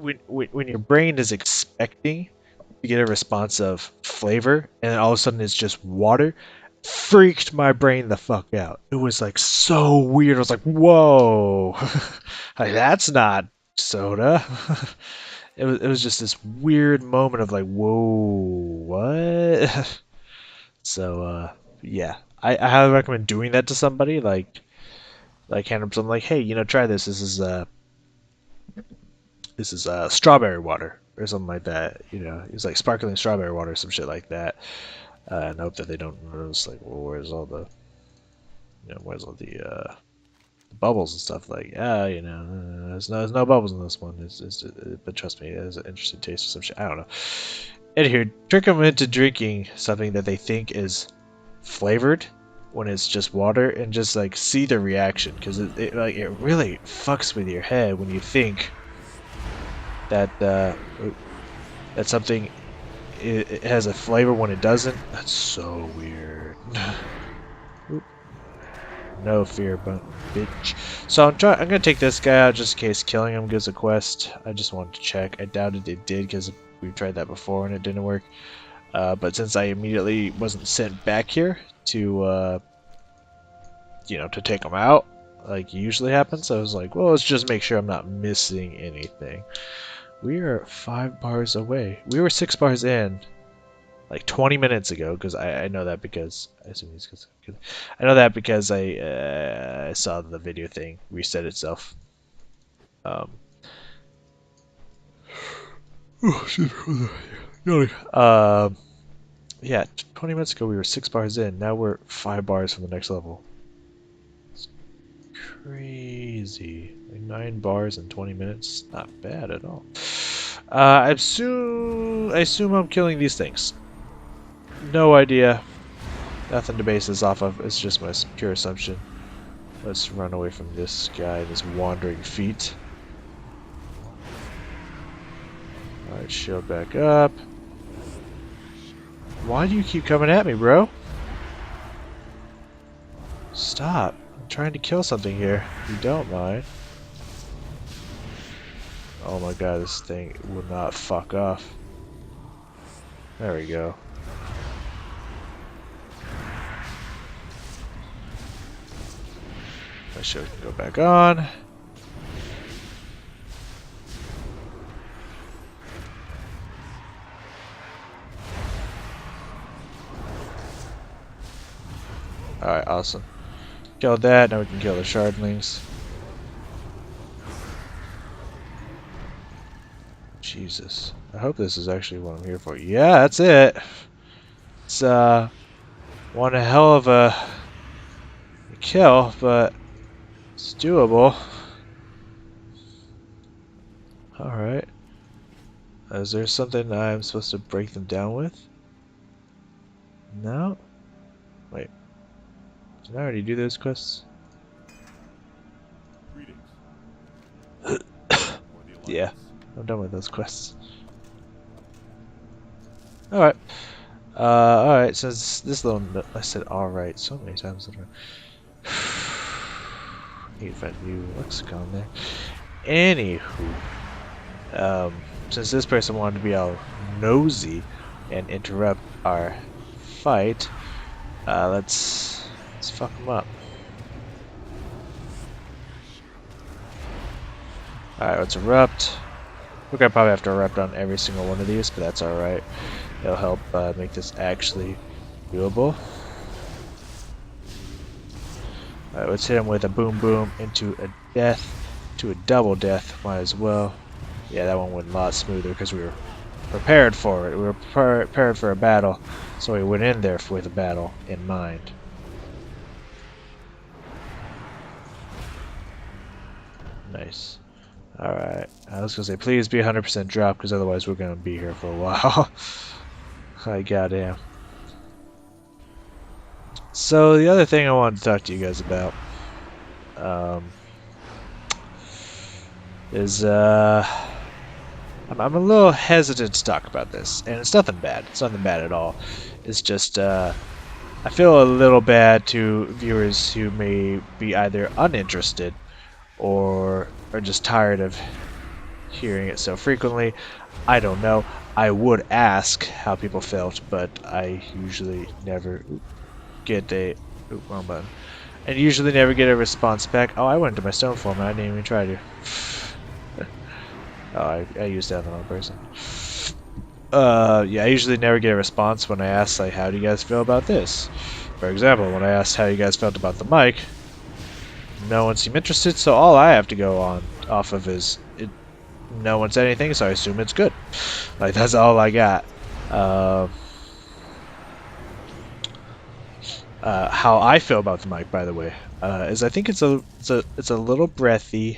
when your brain is expecting to get a response of flavor, and then all of a sudden it's just water, freaked my brain the fuck out. It was like so weird. I was like, whoa, like, that's not soda. It was just this weird moment of like, whoa, what? So yeah, I highly recommend doing that to somebody. Like hand them something like, hey, try this. This is strawberry water or something like that. It's like sparkling strawberry water, some shit like that. And hope that they don't notice like, well, where's all the bubbles and stuff, like, there's no bubbles in this one. But trust me, it has an interesting taste or some shit. I don't know. Anywho, trick them into drinking something that they think is flavored when it's just water, and just like see the reaction, because it really fucks with your head when you think that that something it has a flavor when it doesn't. That's so weird. Oop. No fear, but bitch. So I'm gonna take this guy out just in case killing him gives a quest. I just wanted to check. I doubted it did because we tried that before and it didn't work. But since I immediately wasn't sent back here to to take him out like usually happens, I was like, well, let's just make sure I'm not missing anything. We are 5 bars away. We were 6 bars in like 20 minutes ago, because I know that because I saw the video thing reset itself. Oh shit. Yeah, 20 minutes ago we were 6 bars in. Now we're 5 bars from the next level. It's crazy. Like 9 bars in 20 minutes. Not bad at all. I assume I'm killing these things. No idea. Nothing to base this off of. It's just my pure assumption. Let's run away from this guy, this wandering feet. Alright, shield back up. Why do you keep coming at me, bro? Stop. I'm trying to kill something here. If you don't mind. Oh my god, this thing will not fuck off. There we go. My shield can go back on. Alright, awesome. Killed that, now we can kill the shardlings. Jesus. I hope this is actually what I'm here for. Yeah, that's it. It's one hell of a kill, but it's doable. Alright. Is there something I'm supposed to break them down with? No? Wait. Did I already do those quests? Yeah, I'm done with those quests. Alright. Alright, since this little... I said alright so many times. Need to find new lexicon there. Anywho. Since this person wanted to be all nosy and interrupt our fight, let's fuck him up. Alright, let's erupt. We're gonna probably have to erupt on every single one of these, but that's alright. It'll help make this actually doable. Alright, let's hit him with a boom boom into a death, to a double death, might as well. Yeah, that one went a lot smoother because we were prepared for it. We were prepared for a battle, so we went in there with a battle in mind. Nice. Alright, I was gonna say, please be 100% drop, because otherwise we're gonna be here for a while. I goddamn. So the other thing I wanted to talk to you guys about is I'm a little hesitant to talk about this, and it's nothing bad. It's nothing bad at all. It's just I feel a little bad to viewers who may be either uninterested or are just tired of hearing it so frequently. I don't know. I would ask how people felt, but I usually never get a... Oop, wrong button. And usually never get a response back. Oh, I went into my stone form and I didn't even try to. Oh, I used that on the wrong person. Yeah, I usually never get a response when I ask, like, how do you guys feel about this? For example, when I asked how you guys felt about the mic, no one seemed interested, so all I have to go off of is no one said anything, so I assume it's good. Like, that's all I got. How I feel about the mic, by the way, is I think it's a little breathy,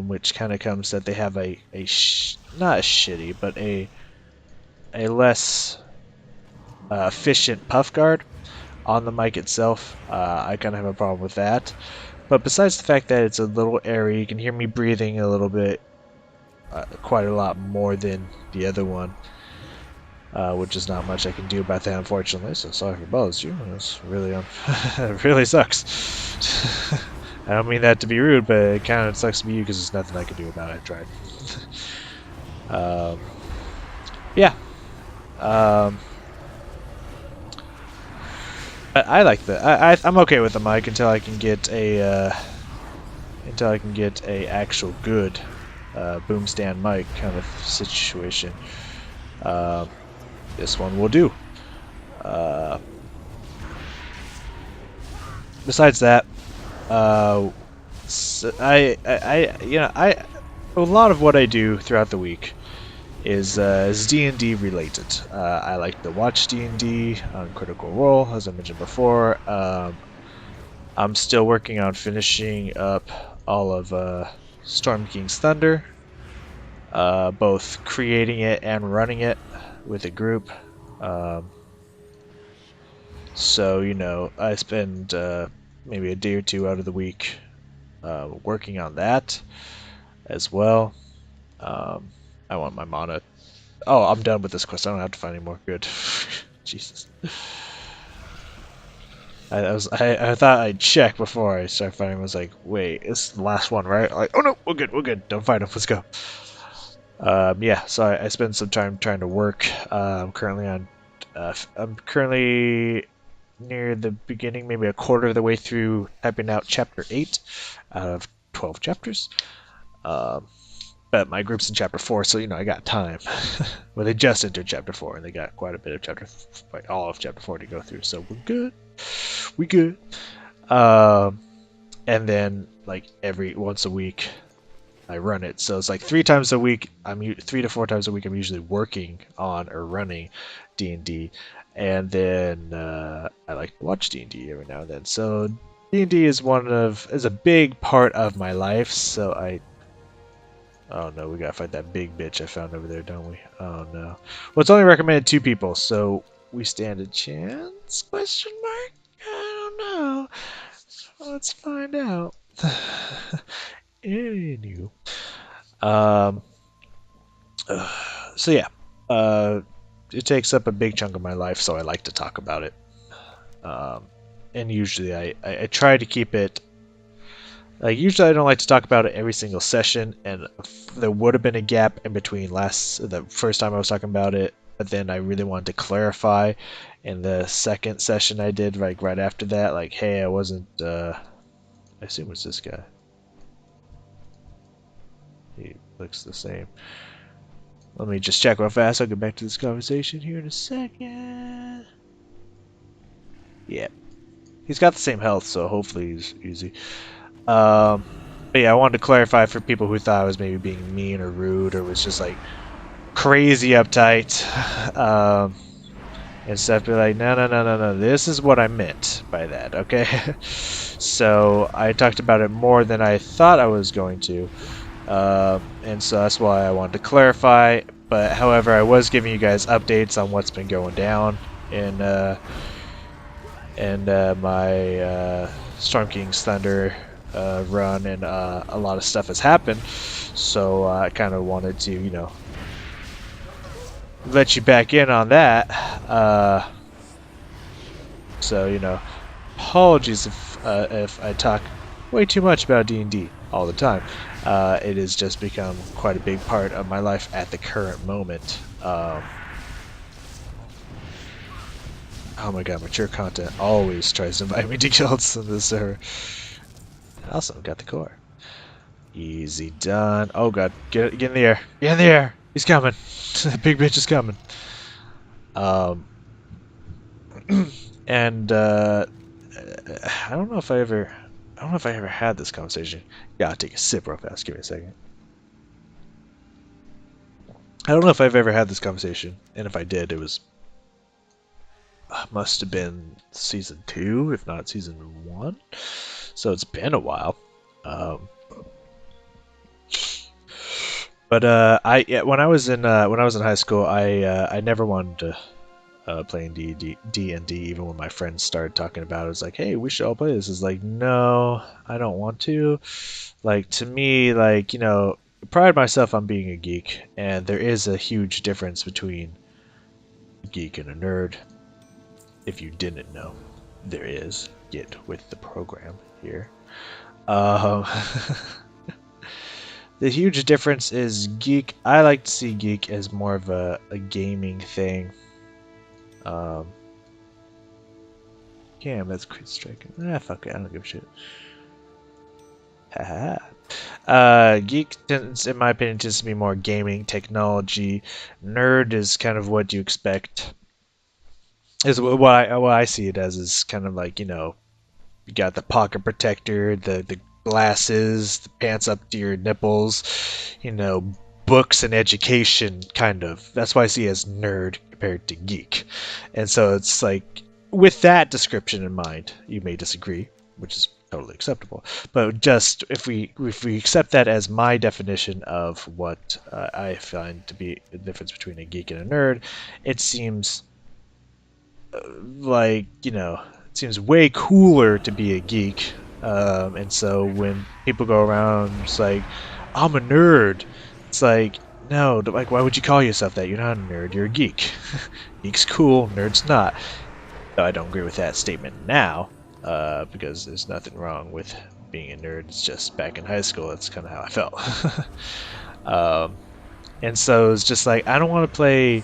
which kind of comes that they have not a shitty, but a less efficient puff guard on the mic itself. I kind of have a problem with that. But besides the fact that it's a little airy, you can hear me breathing a little bit, quite a lot more than the other one. Which is not much I can do about that, unfortunately. So sorry for bothers you. It's really it really sucks. I don't mean that to be rude, but it kind of sucks to be you because there's nothing I can do about it. I tried. Yeah. I like the. I'm okay with the mic until I can get a actual good boom stand mic kind of situation. This one will do. Besides that, so a lot of what I do throughout the week is D&D related. I like to watch D&D on Critical Role, as I mentioned before. I'm still working on finishing up all of Storm King's Thunder, both creating it and running it with a group. So, I spend maybe a day or two out of the week working on that as well. I want my mana. Oh, I'm done with this quest. I don't have to find any more. Good. Jesus. I thought I'd check before I start fighting. I was like, wait, it's the last one, right? Like, oh no, we're good. Don't fight him. Let's go. Yeah, so I spent some time trying to work. I'm currently near the beginning, maybe a quarter of the way through typing out chapter 8 out of 12 chapters. But my group's in chapter 4, so I got time. Well, they just entered chapter 4, and they got quite a bit of all of chapter 4 to go through, so we're good. We good. And then once a week I run it, so it's like 3 times a week. 3 to 4 times a week. I'm usually working on or running D&D, and then I like to watch D&D every now and then. So D&D is a big part of my life. So oh no, we gotta fight that big bitch I found over there, don't we? Oh no. Well, it's only recommended 2 people, so we stand a chance? Question mark? I don't know. Let's find out. Anywho. So yeah. It takes up a big chunk of my life, so I like to talk about it. And usually I try to keep it. Usually I don't like to talk about it every single session, and there would have been a gap in between the first time I was talking about it, but then I really wanted to clarify in the second session I did right after that, hey, I wasn't I assume it's this guy. He looks the same. Let me just check real fast. I'll get back to this conversation here in a second. Yeah. He's got the same health, so hopefully he's easy. But yeah, I wanted to clarify for people who thought I was maybe being mean or rude or was just crazy uptight. And stuff, be like, no, this is what I meant by that, okay? So I talked about it more than I thought I was going to. And so that's why I wanted to clarify. But however, I was giving you guys updates on what's been going down in my Storm King's Thunder run, and a lot of stuff has happened. So I kind of wanted to, let you back in on that. So apologies if I talk way too much about D&D. all the time. It has just become quite a big part of my life at the current moment. Oh my god, mature content always tries to invite me to guilds in this server. Awesome, got the core. Easy done. Oh god, get in the air. Get in the air! He's coming. That big bitch is coming. And I don't know if I ever had this conversation. Gotta take a sip real fast. Give me a second. I don't know if I've ever had this conversation, and if I did, it was must have been season 2, if not season 1. So it's been a while. But when I was in high school, I never wanted to playing D&D, even when my friends started talking about it. It was like, hey, we should all play this. It's like, no, I don't want to. Like, to me, like, you know, I pride myself on being a geek, and there is a huge difference between a geek and a nerd. If you didn't know, there is. Get with the program here. The huge difference is geek. I like to see geek as more of a gaming thing. Damn, that's crit striking. Fuck it, I don't give a shit. Haha. Geek tends, in my opinion, tends to be more gaming, technology. Nerd is kind of what you expect. Is what I see it as is kind of like, you know, you got the pocket protector, the glasses, the pants up to your nipples, you know, books and education, kind of. That's why I see it as nerd compared to geek. And so it's like, with that description in mind, you may disagree, which is totally acceptable. But just if we accept that as my definition of what I find to be the difference between a geek and a nerd, it seems like, you know, it seems way cooler to be a geek. And so when people go around, it's like, I'm a nerd. It's like, no, like, why would you call yourself that? You're not a nerd, you're a geek. Geek's cool, nerd's not. Though I don't agree with that statement now, because there's nothing wrong with being a nerd. It's just back in high school, that's kind of how I felt. And so it's just like, I don't want to play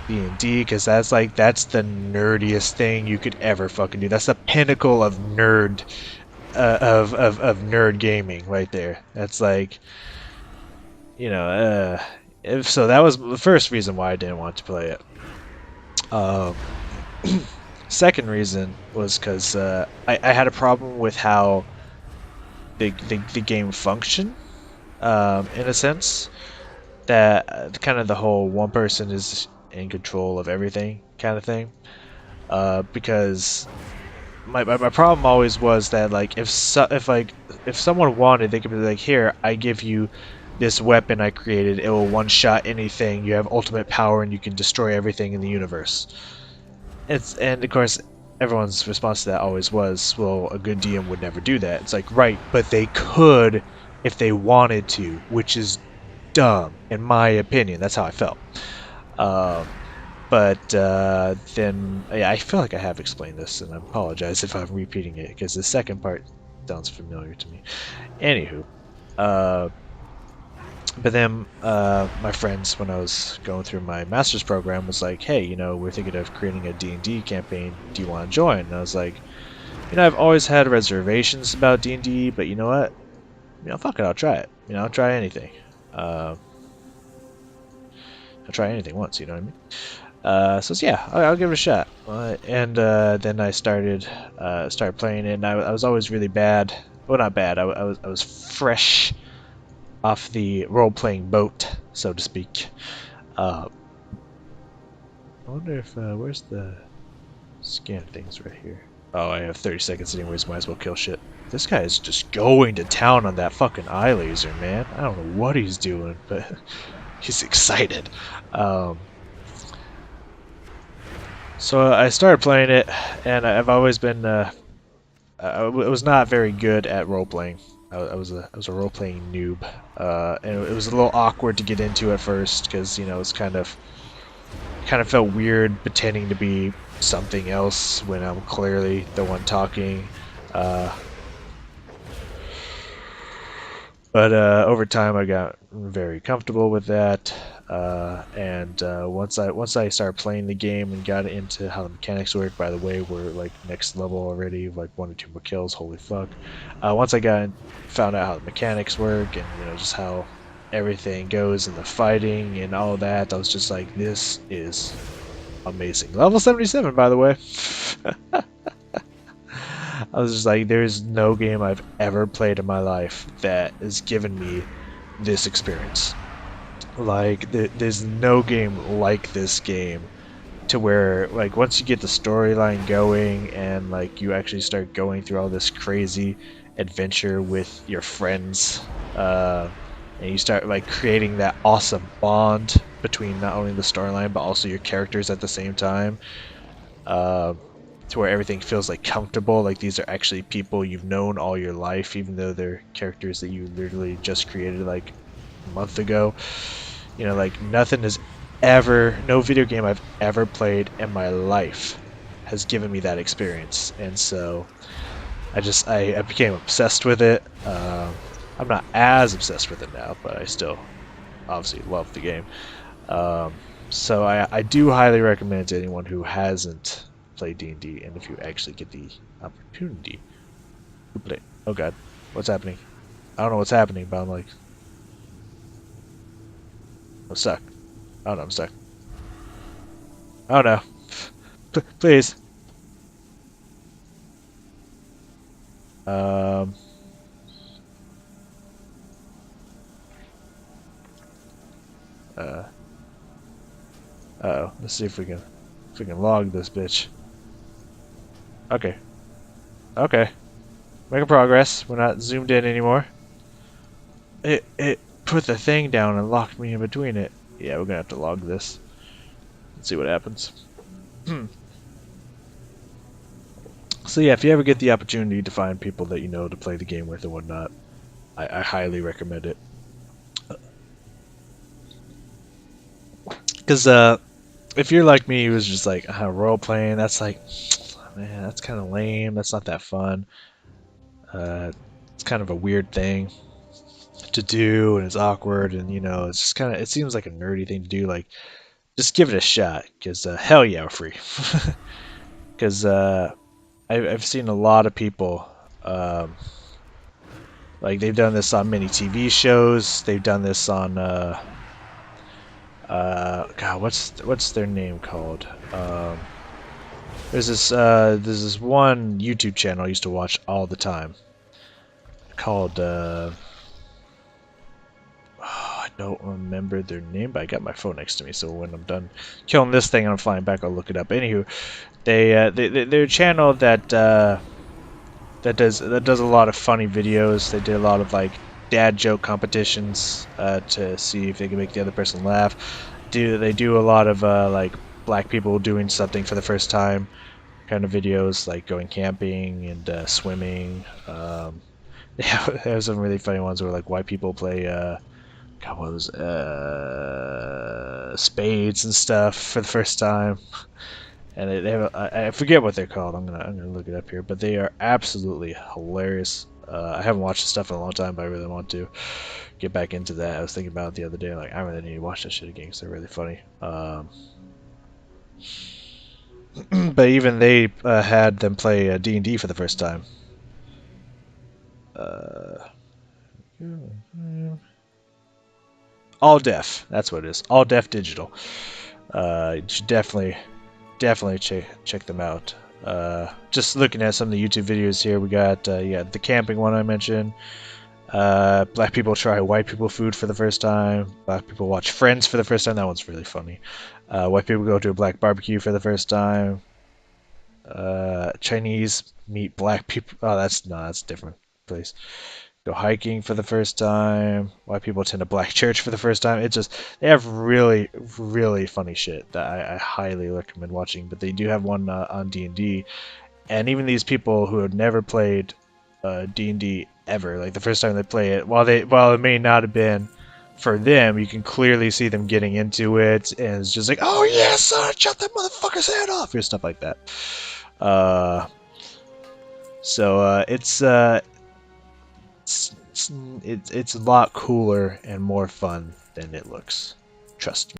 D&D because that's the nerdiest thing you could ever fucking do. That's the pinnacle of nerd, of nerd gaming right there. That's like, you know, so that was the first reason why I didn't want to play it. Second reason was because I had a problem with how the game functioned, in a sense that kind of the whole one person is in control of everything kind of thing. Because my problem always was that, like, if someone wanted, they could be like, here, I give you this weapon I created, it will one-shot anything, you have ultimate power and you can destroy everything in the universe. And of course everyone's response to that always was, well, a good DM would never do that. It's like, right, but they could if they wanted to, which is dumb in my opinion. That's how I felt. But then, yeah, I feel like I have explained this, and I apologize if I'm repeating it, because the second part sounds familiar to me. Anywho, but then my friends, when I was going through my master's program, was like, hey, you know, we're thinking of creating a D&D campaign. Do you want to join? And I was like, you know, I've always had reservations about D&D, but you know what? You know, fuck it, I'll try it. You know, I'll try anything. I'll try anything once, you know what I mean? So yeah, I'll give it a shot. And then I started playing it, and I was always really bad. Well, not bad. I was fresh off the role-playing boat, so to speak. I wonder if where's the scan things right here? Oh, I have 30 seconds anyways. Might as well kill shit. This guy is just going to town on that fucking eye laser, man. I don't know what he's doing, but he's excited. So I started playing it, and I've always been I was not very good at role playing. I was a role playing noob, and it was a little awkward to get into at first because, you know, it's kind of felt weird pretending to be something else when I'm clearly the one talking. But over time, I got very comfortable with that, and once I started playing the game and got into how the mechanics work. By the way, we're like next level already, like 1 or 2 more kills. Holy fuck! Once I found out how the mechanics work and just how everything goes in the fighting and all that, I was just like, this is amazing. Level 77, by the way. I was just like, there's no game I've ever played in my life that has given me this experience. Like, there's no game like this game to where, like, once you get the storyline going and, like, you actually start going through all this crazy adventure with your friends, and you start, like, creating that awesome bond between not only the storyline but also your characters at the same time. Uh, to where everything feels like comfortable, like these are actually people you've known all your life, even though they're characters that you literally just created like a month ago. Like no video game I've ever played in my life has given me that experience, and so I became obsessed with it. I'm not as obsessed with it now, but I still obviously love the game. Um, so I do highly recommend to anyone who hasn't played D&D, and if you actually get the opportunity to play. Oh god, what's happening? I don't know what's happening, but I'm like, I'm stuck. Oh no, I'm stuck. Oh no, please. Um. Uh. Uh-oh. Let's see if we can log this bitch. Okay. Okay. Making progress. We're not zoomed in anymore. It put the thing down and locked me in between it. Yeah, we're gonna have to log this. Let's see what happens. So yeah, if you ever get the opportunity to find people that you know to play the game with and whatnot, I highly recommend it. Because if you're like me, who was just like role playing, that's like, man, that's kind of lame. That's not that fun. It's kind of a weird thing to do, and it's awkward, and it's just kind of, it seems like a nerdy thing to do. Like, just give it a shot, because hell yeah, we're free. Because I've seen a lot of people, um, like they've done this on many TV shows. They've done this on God, what's their name called? There's this one YouTube channel I used to watch all the time called I don't remember their name, but I got my phone next to me, so when I'm done killing this thing and I'm flying back, I'll look it up. Anywho, they're a channel that does a lot of funny videos. They did a lot of like dad joke competitions to see if they can make the other person laugh. They do a lot of like black people doing something for the first time kind of videos, like going camping and swimming. Yeah, there's some really funny ones where like white people play God, what was spades and stuff for the first time. And they have I forget what they're called. I'm gonna look it up here, but they are absolutely hilarious. I haven't watched the stuff in a long time, but I really want to get back into that. I was thinking about it the other day, like I really need to watch that shit again because they're really funny. But even they had them play D&D for the first time. Uh, All Def, that's what it is. All Def Digital. You should definitely check them out. Just looking at some of the YouTube videos here, we got the camping one I mentioned. Black people try white people food for the first time. Black people watch Friends for the first time. That one's really funny. White people go to a black barbecue for the first time. Chinese meet black people. Oh, that's different place. Go hiking for the first time. White people attend a black church for the first time. It's just they have really, really funny shit that I highly recommend watching. But they do have one on D&D, and even these people who have never played D&D ever, like the first time they play it, while it may not have been for them, you can clearly see them getting into it, and it's just like, oh yeah, son, chop that motherfucker's head off, or stuff like that. Uh, so it's it's a lot cooler and more fun than it looks. Trust me.